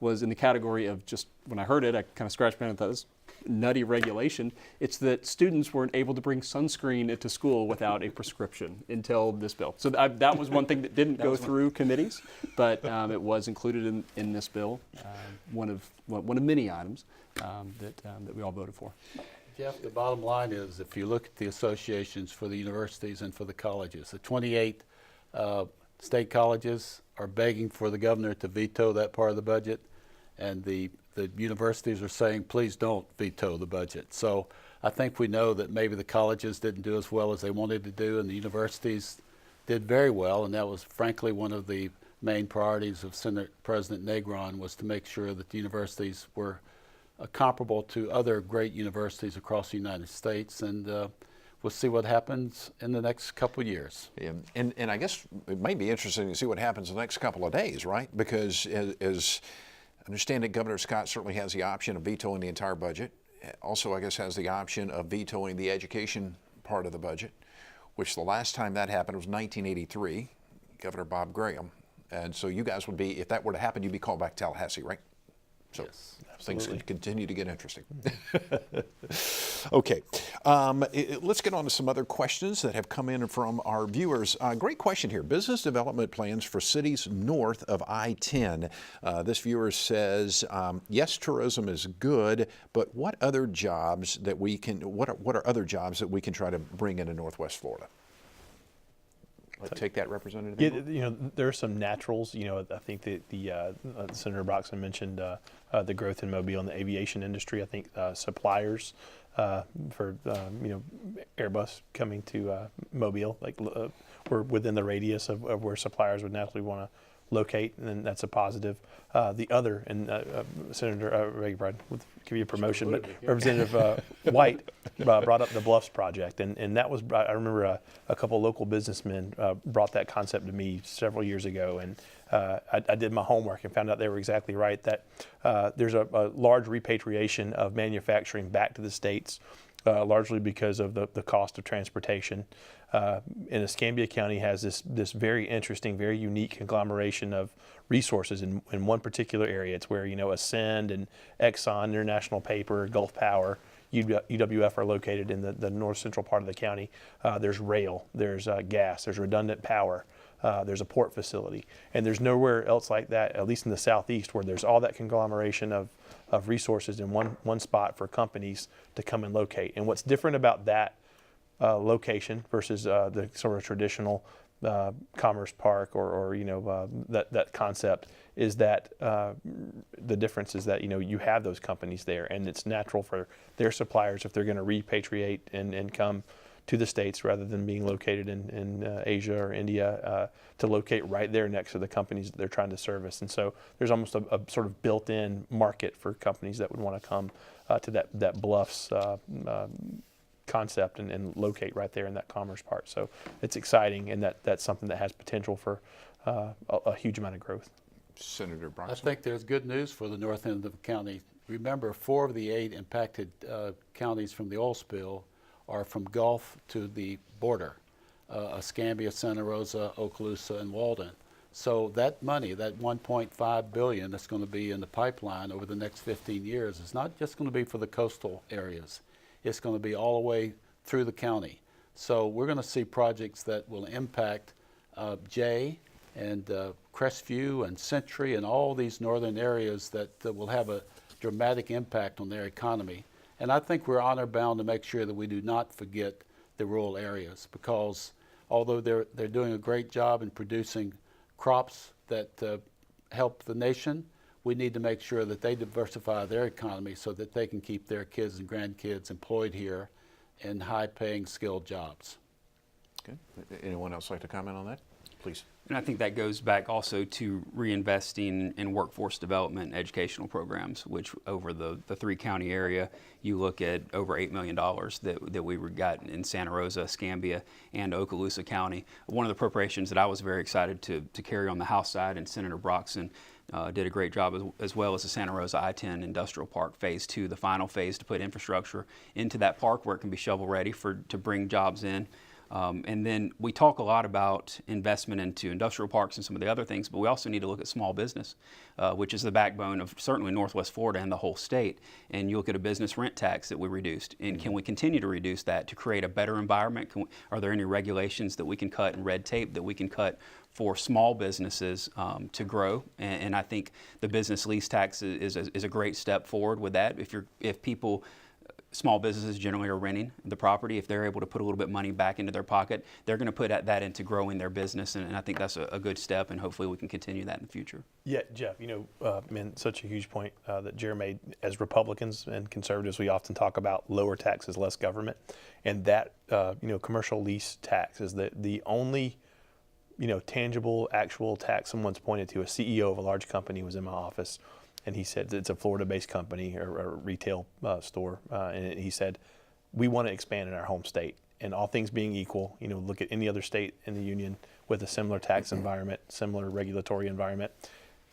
was in the category of just, when I heard it, I kind of scratched my head and thought, this nutty regulation. It's that students weren't able to bring sunscreen into school without a prescription until this bill. So that was one thing that didn't go through committees, but it was included in this bill, one of many items that we all voted for. Jeff, the bottom line is, if you look at the associations for the universities and for the colleges, the 28 state colleges are begging for the governor to veto that part of the budget, and the universities are saying, please don't veto the budget. So I think we know that maybe the colleges didn't do as well as they wanted to do, and the universities did very well, and that was frankly one of the main priorities of Senate President Negron, was to make sure that the universities were comparable to other great universities across the United States, and we'll see what happens in the next couple of years. Yeah. And I guess it may be interesting to see what happens in the next couple of days, right? Because as I understand that Governor Scott certainly has the option of vetoing the entire budget. Also, I guess, has the option of vetoing the education part of the budget, which the last time that happened was 1983, Governor Bob Graham. And so you guys would be, if that were to happen, you'd be called back to Tallahassee, right? So yes, things could continue to get interesting. Okay, let's get on to some other questions that have come in from our viewers. Great question here. Business development plans for cities north of I-10. This viewer says, yes, tourism is good, but what other jobs that we can, what are other jobs that we can try to bring into Northwest Florida? Take that, Representative. Yeah, there are some naturals. I think that the Senator Broxson mentioned the growth in Mobile in the aviation industry. I think suppliers for Airbus coming to Mobile, like we're within the radius of where suppliers would naturally want locate, and then that's a positive. The other, and Senator, beg your pardon, would give you a promotion, but Representative White brought up the Bluffs project, and that was, I remember a couple local businessmen brought that concept to me several years ago, and I did my homework and found out they were exactly right, that there's a large repatriation of manufacturing back to the states, largely because of the cost of transportation. And Escambia County has this very interesting, very unique conglomeration of resources in one particular area. It's where, Ascend and Exxon, International Paper, Gulf Power, UWF are located in the north central part of the county. There's rail, there's gas, there's redundant power, there's a port facility. And there's nowhere else like that, at least in the southeast, where there's all that conglomeration of resources in one spot for companies to come and locate. And what's different about that location versus the sort of traditional Commerce Park or that concept is that the difference is that you have those companies there, and it's natural for their suppliers, if they're going to repatriate and come to the States rather than being located in Asia or India, to locate right there next to the companies that they're trying to service. And so there's almost a sort of built-in market for companies that would want to come to that Bluffs concept and locate right there in that Commerce Park. So it's exciting, and that's something that has potential for a huge amount of growth. Senator Broxson. I think there's good news for the north end of the county. Remember, 4 of the 8 impacted counties from the oil spill are from Gulf to the border, Escambia, Santa Rosa, Okaloosa, and Walden. So that money, that $1.5 billion that's going to be in the pipeline over the next 15 years is not just going to be for the coastal areas. It's going to be all the way through the county. So we're going to see projects that will impact Jay and Crestview and Century and all these northern areas that will have a dramatic impact on their economy. And I think we're honor bound to make sure that we do not forget the rural areas, because although they're doing a great job in producing crops that help the nation, we need to make sure that they diversify their economy so that they can keep their kids and grandkids employed here in high-paying, skilled jobs. Good. Anyone else like to comment on that? Please. And I think that goes back also to reinvesting in workforce development and educational programs, which over the 3-county area, you look at over $8 million that we got in Santa Rosa, Escambia, and Okaloosa County. One of the appropriations that I was very excited to carry on the House side, and Senator Broxson did a great job, as well as the Santa Rosa I-10 Industrial Park Phase 2, the final phase to put infrastructure into that park where it can be shovel ready to bring jobs in. And then we talk a lot about investment into industrial parks and some of the other things, but we also need to look at small business, which is the backbone of certainly Northwest Florida and the whole state. And you look at a business rent tax that we reduced, and can we continue to reduce that to create a better environment? Are there any regulations that we can cut and red tape that we can cut for small businesses to grow? And I think the business lease tax is a great step forward with that. If people small businesses generally are renting the property, if they're able to put a little bit of money back into their pocket, they're going to put that into growing their business, and I think that's a good step, and hopefully we can continue that in the future. Yeah, Jeff, such a huge point that Jerry made. As Republicans and conservatives, we often talk about lower taxes, less government, and that commercial lease tax is the only tangible, actual tax someone's pointed to. A CEO of a large company was in my office, and he said it's a Florida-based company or a retail store, and he said, we want to expand in our home state. And all things being equal, look at any other state in the union with a similar tax environment, similar regulatory environment.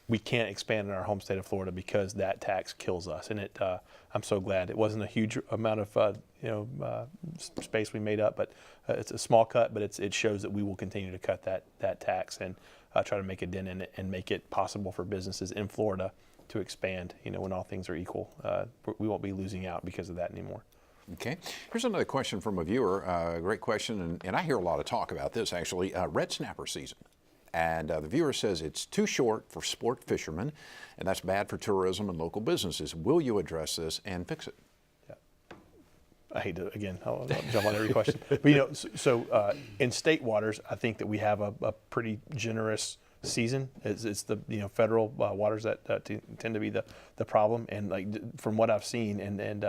We can't expand in our home state of Florida because that tax kills us. And I'm so glad it wasn't a huge amount of space we made up, but it's a small cut. But it shows that we will continue to cut that tax and try to make a dent in it and make it possible for businesses in Florida to expand, when all things are equal. We won't be losing out because of that anymore. Okay. Here's another question from a viewer. Great question, and I hear a lot of talk about this, actually. Red snapper season. And the viewer says it's too short for sport fishermen, and that's bad for tourism and local businesses. Will you address this and fix it? Yeah. I hate to, again, I'll jump on every question. But, so in state waters, I think that we have a pretty generous season. It's the federal waters that tend to be the problem, and from what I've seen, and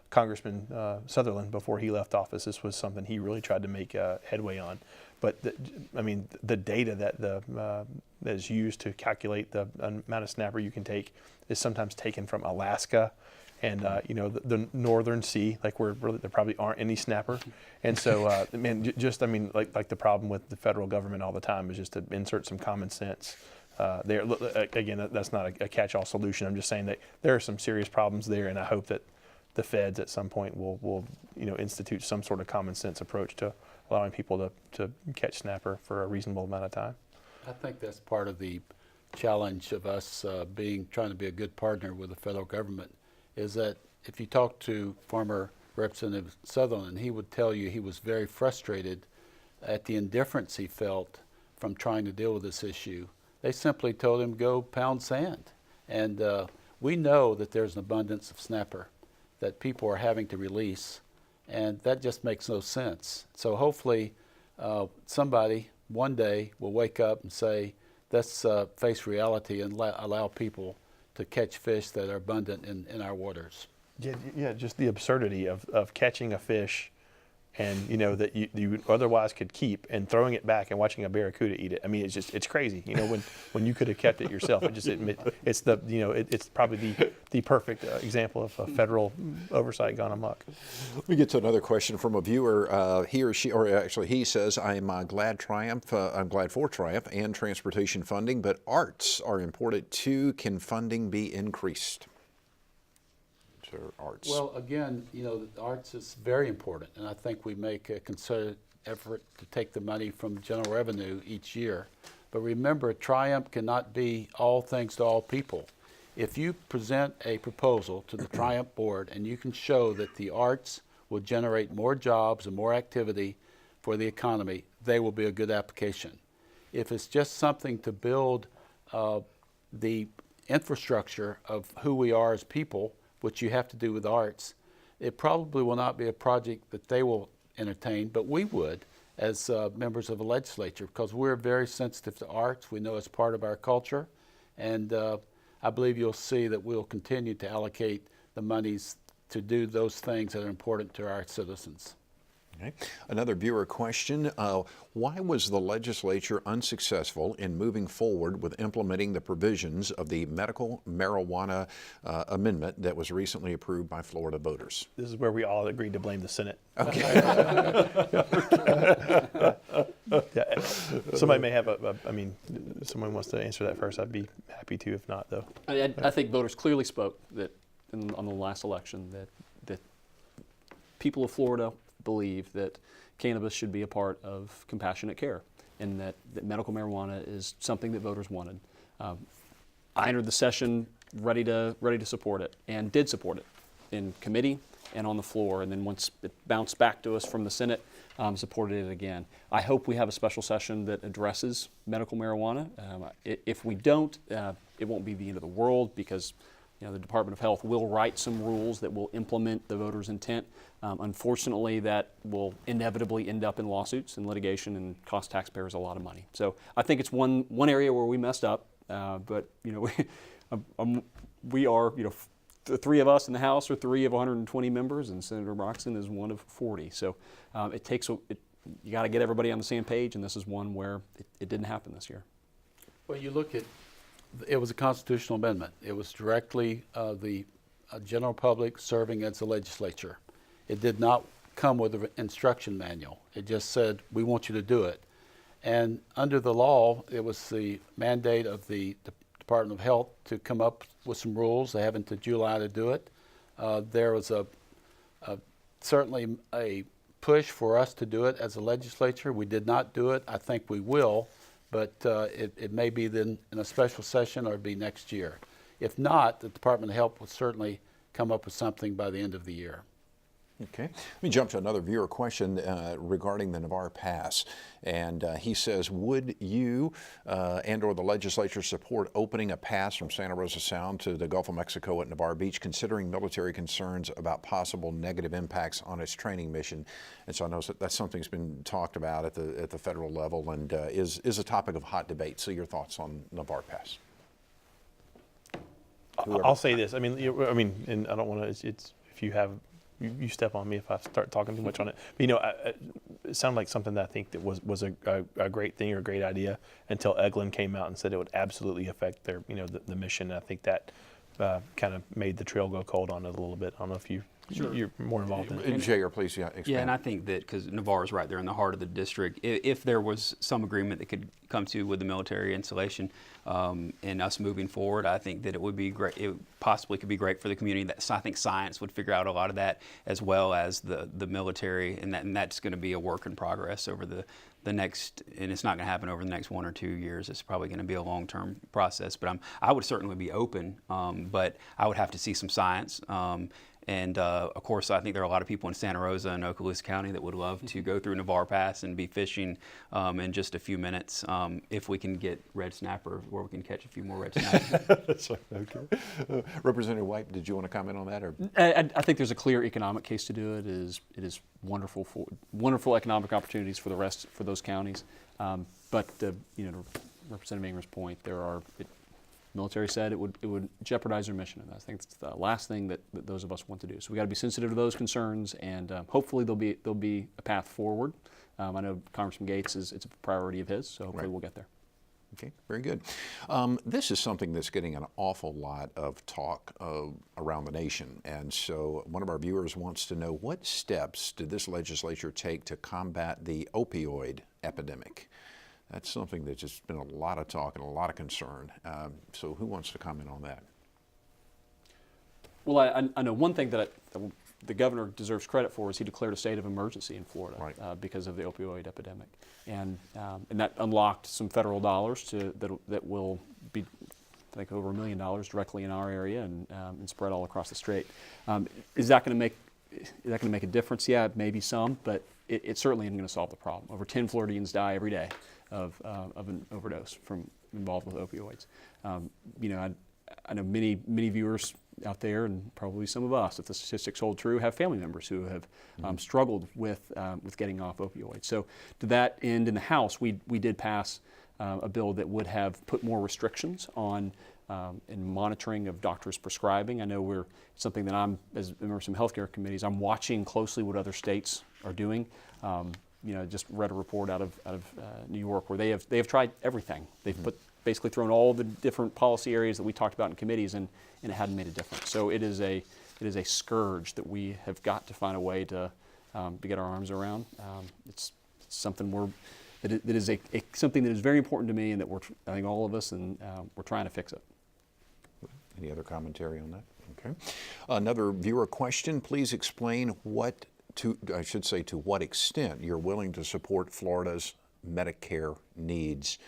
Congressman Sutherland, before he left office, this was something he really tried to make headway on. But the data that is used to calculate the amount of snapper you can take is sometimes taken from Alaska and the northern sea, like where really there probably aren't any snapper. And so, like the problem with the federal government all the time is just to insert some common sense. There again, that's not a catch-all solution. I'm just saying that there are some serious problems there, and I hope that the feds at some point will institute some sort of common sense approach to allowing people to catch snapper for a reasonable amount of time. I think that's part of the challenge of us trying to be a good partner with the federal government, is that if you talk to former Representative Sutherland, he would tell you he was very frustrated at the indifference he felt from trying to deal with this issue. They simply told him, go pound sand. And we know that there's an abundance of snapper that people are having to release, and that just makes no sense. So hopefully somebody one day will wake up and say, let's face reality and allow people to catch fish that are abundant in our waters. Yeah, just the absurdity of catching a fish and that you otherwise could keep and throwing it back and watching a barracuda eat it. I mean, it's crazy. When you could have kept it yourself. It's probably the perfect example of a federal oversight gone amok. Let me get to another question from a viewer. He or she, or actually he says, I'm glad for Triumph and transportation funding, but arts are important too. Can funding be increased? Arts. Well, again, the arts is very important, and I think we make a concerted effort to take the money from general revenue each year. But remember, Triumph cannot be all things to all people. If you present a proposal to the Triumph board and you can show that the arts will generate more jobs and more activity for the economy, they will be a good application. If it's just something to build the infrastructure of who we are as people, which you have to do with arts, it probably will not be a project that they will entertain, but we would as members of the legislature, because we're very sensitive to arts. We know it's part of our culture, and I believe you'll see that we'll continue to allocate the monies to do those things that are important to our citizens. Okay. Another viewer question, why was the legislature unsuccessful in moving forward with implementing the provisions of the medical marijuana amendment that was recently approved by Florida voters? This is where we all agreed to blame the Senate. Okay. Yeah. Somebody may have someone wants to answer that first. I'd be happy to, if not, though. I think voters clearly spoke that on the last election that people of Florida believe that cannabis should be a part of compassionate care, and that medical marijuana is something that voters wanted. I entered the session ready to support it, and did support it in committee and on the floor, and then once it bounced back to us from the Senate, supported it again. I hope we have a special session that addresses medical marijuana. If we don't, it won't be the end of the world, because the Department of Health will write some rules that will implement the voters' intent. Unfortunately, that will inevitably end up in lawsuits and litigation and cost taxpayers a lot of money. So I think it's one area where we messed up. But we are, the three of us in the House are 3 of 120 members, and Senator Broxson is 1 of 40. So you got to get everybody on the same page, and this is one where it didn't happen this year. Well, you look at, it was a constitutional amendment. It was directly the general public serving as the legislature. It did not come with an instruction manual. It just said, we want you to do it. And under the law, it was the mandate of the Department of Health to come up with some rules. They have until July to do it. There was certainly a push for us to do it as a legislature. We did not do it. I think we will, but it may be then in a special session, or it'll be next year. If not, the Department of Health will certainly come up with something by the end of the year. Okay. Let me jump to another viewer question regarding the Navarre Pass. And he says, would you and or the legislature support opening a pass from Santa Rosa Sound to the Gulf of Mexico at Navarre Beach, considering military concerns about possible negative impacts on its training mission? And so I know that's something that's been talked about at the federal level, and is a topic of hot debate. So your thoughts on Navarre Pass? I'll say this. And I don't want to. It's if you have you step on me if I start talking too much on it. But, it sounded like something that I think that was a great thing or a great idea until Eglin came out and said it would absolutely affect their, the mission. And I think that kind of made the trail go cold on it a little bit. I don't know if you're more involved in it. J.R., please, expand. Yeah, and I think that because Navarre is right there in the heart of the district, if there was some agreement that could come to with the military installation and us moving forward, I think that it would be great. It possibly could be great for the community. I think science would figure out a lot of that, as well as the military, and that's going to be a work in progress over the next, and it's not going to happen over the next 1 or 2 years. It's probably going to be a long-term process. But I would certainly be open, but I would have to see some science. And of course, I think there are a lot of people in Santa Rosa and Okaloosa County that would love to go through Navarre Pass and be fishing in just a few minutes if we can get red snapper, where we can catch a few more red snappers. That's right. Okay. Representative White, did you want to comment on that? Or? I think there's a clear economic case to do it. It is wonderful economic opportunities for those counties. But to Representative Ingram's point, military said it would jeopardize their mission, and I think it's the last thing that those of us want to do. So we got to be sensitive to those concerns, and hopefully there'll be a path forward. I know Congressman Gates it's a priority of his, so hopefully we'll get there. Okay, very good. This is something that's getting an awful lot of talk around the nation, and so one of our viewers wants to know, what steps did this legislature take to combat the opioid epidemic? That's something that's just been a lot of talk and a lot of concern. So who wants to comment on that? Well, I know one thing that the governor deserves credit for is he declared a state of emergency in Florida because of the opioid epidemic, and that unlocked some federal dollars that will be, I think, over $1 million directly in our area and spread all across the state. Is that going to make a difference? Yeah, maybe some, but it certainly isn't going to solve the problem. Over 10 Floridians die every day of an overdose involved with opioids. I know many viewers out there, and probably some of us, if the statistics hold true, have family members who have struggled with getting off opioids. So to that end, in the House, we did pass a bill that would have put more restrictions on in monitoring of doctors prescribing. I know something that I'm, as a member of some healthcare committees, I'm watching closely what other states are doing. Just read a report out of New York where they have tried everything. They've basically thrown all the different policy areas that we talked about in committees, and it hadn't made a difference. So it is a scourge that we have got to find a way to get our arms around. It's something that is something that is very important to me, and that I think all of us, and we're trying to fix it. Any other commentary on that? Okay. Another viewer question: please explain to what extent you're willing to support Florida's Medicare needs.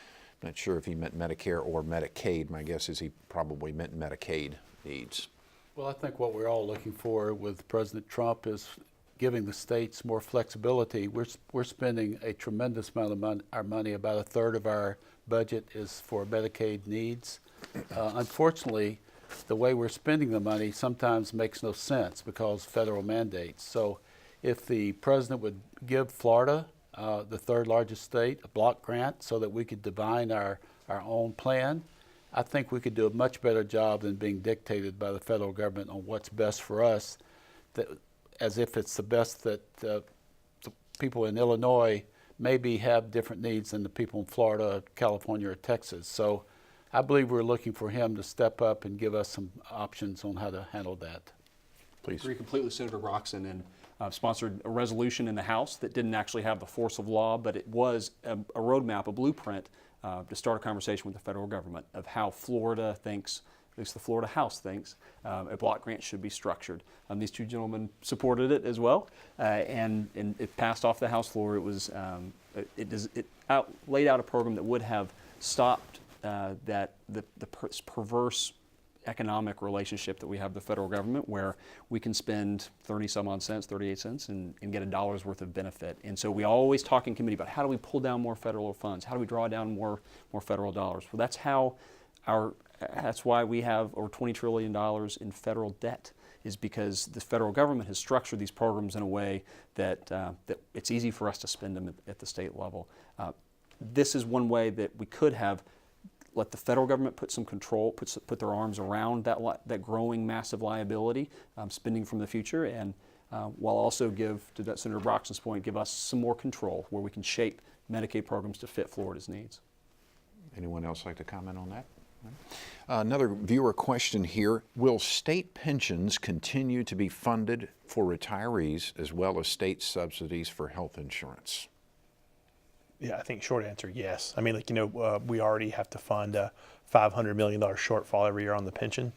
I'm not sure if he meant Medicare or Medicaid. My guess is he probably meant Medicaid needs. Well, I think what we're all looking for with President Trump is giving the states more flexibility. We're spending a tremendous amount of our money. About a third of our budget is for Medicaid needs. Unfortunately, the way we're spending the money sometimes makes no sense because of federal mandates. So if the president would give Florida, the third largest state, a block grant so that we could divine our own plan, I think we could do a much better job than being dictated by the federal government on what's best for us, as if it's the best that the people in Illinois maybe have different needs than the people in Florida, California, or Texas. So I believe we're looking for him to step up and give us some options on how to handle that. Please. I agree completely with Senator Broxson, and sponsored a resolution in the House that didn't actually have the force of law, but it was a roadmap, a blueprint to start a conversation with the federal government of how Florida thinks, at least the Florida House thinks, a block grant should be structured. These two gentlemen supported it as well, and it passed off the House floor. It was laid out a program that would have stopped the perverse economic relationship that we have with the federal government, where we can spend 38 cents and get $1 worth of benefit. And so we always talk in committee about how do we pull down more federal funds, how do we draw down more federal dollars. Well, that's why we have over $20 trillion in federal debt, is because the federal government has structured these programs in a way that it's easy for us to spend them at the state level. This is one way that we could have let the federal government put some control, put their arms around that growing massive liability, spending from the future, and while also give, to Senator Broxson's point, give us some more control where we can shape Medicaid programs to fit Florida's needs. Anyone else like to comment on that? Another viewer question here. Will state pensions continue to be funded for retirees as well as state subsidies for health insurance? Yeah, I think short answer, yes. I mean, like, we already have to fund a $500 million shortfall every year on the pension.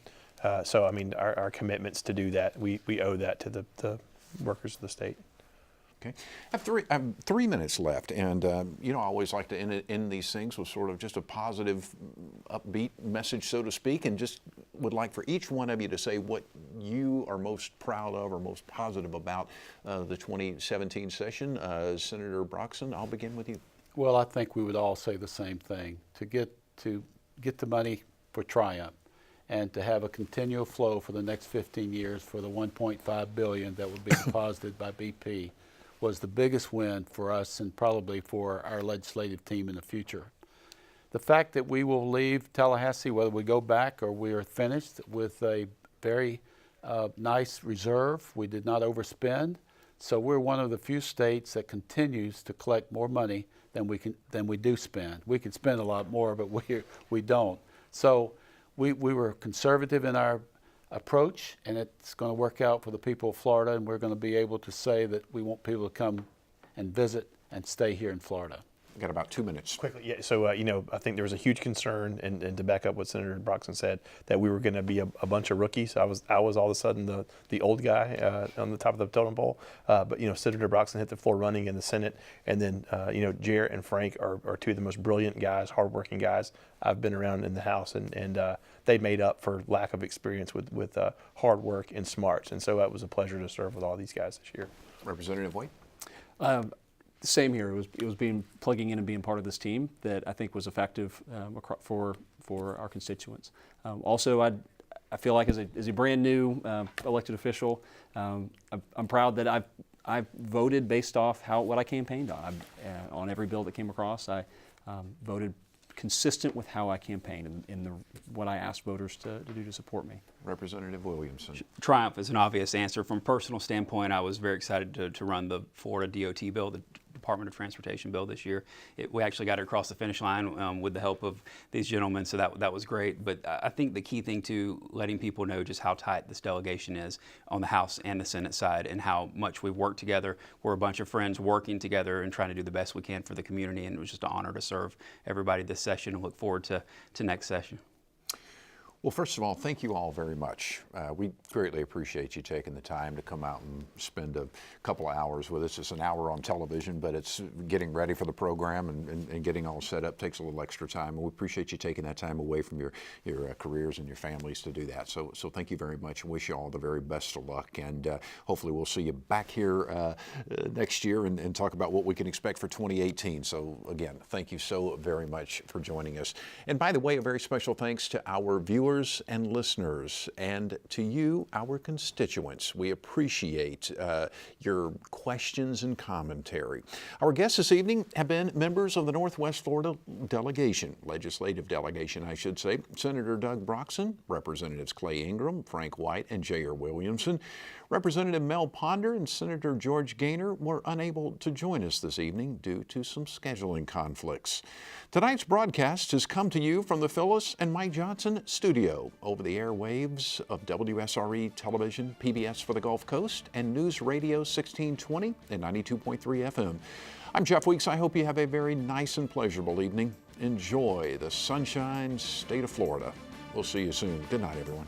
So, I mean, our commitments to do that, we owe that to the workers of the state. Okay, I have 3 minutes left, and I always like to end these things with sort of just a positive, upbeat message, so to speak, and just would like for each one of you to say what you are most proud of or most positive about the 2017 session. Senator Broxson, I'll begin with you. Well, I think we would all say the same thing. To get the money for Triumph and to have a continual flow for the next 15 years for the $1.5 billion that would be deposited by BP was the biggest win for us and probably for our legislative team in the future. The fact that we will leave Tallahassee, whether we go back or we are finished, with a very nice reserve. We did not overspend. So we're one of the few states that continues to collect more money than we do spend. We can spend a lot more, but we don't. So we were conservative in our approach, and it's going to work out for the people of Florida, and we're going to be able to say that we want people to come and visit and stay here in Florida. We've got about 2 minutes. Quickly, yeah. So, I think there was a huge concern, and to back up what Senator Broxson said, that we were going to be a bunch of rookies. I was all of a sudden the old guy on the top of the totem pole. But Senator Broxson hit the floor running in the Senate, and then Jarrett and Frank are two of the most brilliant guys, hardworking guys I've been around in the House, and they made up for lack of experience with hard work and smarts. And so it was a pleasure to serve with all these guys this year. Representative White? Same here. It was plugging in and being part of this team that I think was effective for our constituents. Also, I feel like as a brand new elected official, I'm proud that I've voted based off what I campaigned on. On every bill that came across, I voted consistent with how I campaigned and what I asked voters to do to support me. Representative Williamson. Triumph is an obvious answer. From a personal standpoint, I was very excited to run the Florida DOT bill, the Department of Transportation bill this year. We actually got it across the finish line with the help of these gentlemen, so that was great. But I think the key thing to letting people know just how tight this delegation is on the House and the Senate side and how much we've worked together. We're a bunch of friends working together and trying to do the best we can for the community, and it was just an honor to serve everybody this session and look forward to next session. Well, first of all, thank you all very much. We greatly appreciate you taking the time to come out and spend a couple of hours with us. It's an hour on television, but it's getting ready for the program and getting all set up takes a little extra time. And we appreciate you taking that time away from your careers and your families to do that. So thank you very much, and wish you all the very best of luck. And hopefully we'll see you back here next year and talk about what we can expect for 2018. So again, thank you so very much for joining us. And by the way, a very special thanks to our viewers and listeners, and to you, our constituents. We appreciate your questions and commentary. Our guests this evening have been members of the Northwest Florida Delegation, legislative delegation, I should say. Senator Doug Broxson, Representatives Clay Ingram, Frank White, and J.R. Williamson. Representative Mel Ponder and Senator George Gaynor were unable to join us this evening due to some scheduling conflicts. Tonight's broadcast has come to you from the Phyllis and Mike Johnson studio over the airwaves of WSRE Television, PBS for the Gulf Coast, and News Radio 1620 and 92.3 FM. I'm Jeff Weeks. I hope you have a very nice and pleasurable evening. Enjoy the sunshine state of Florida. We'll see you soon. Good night, everyone.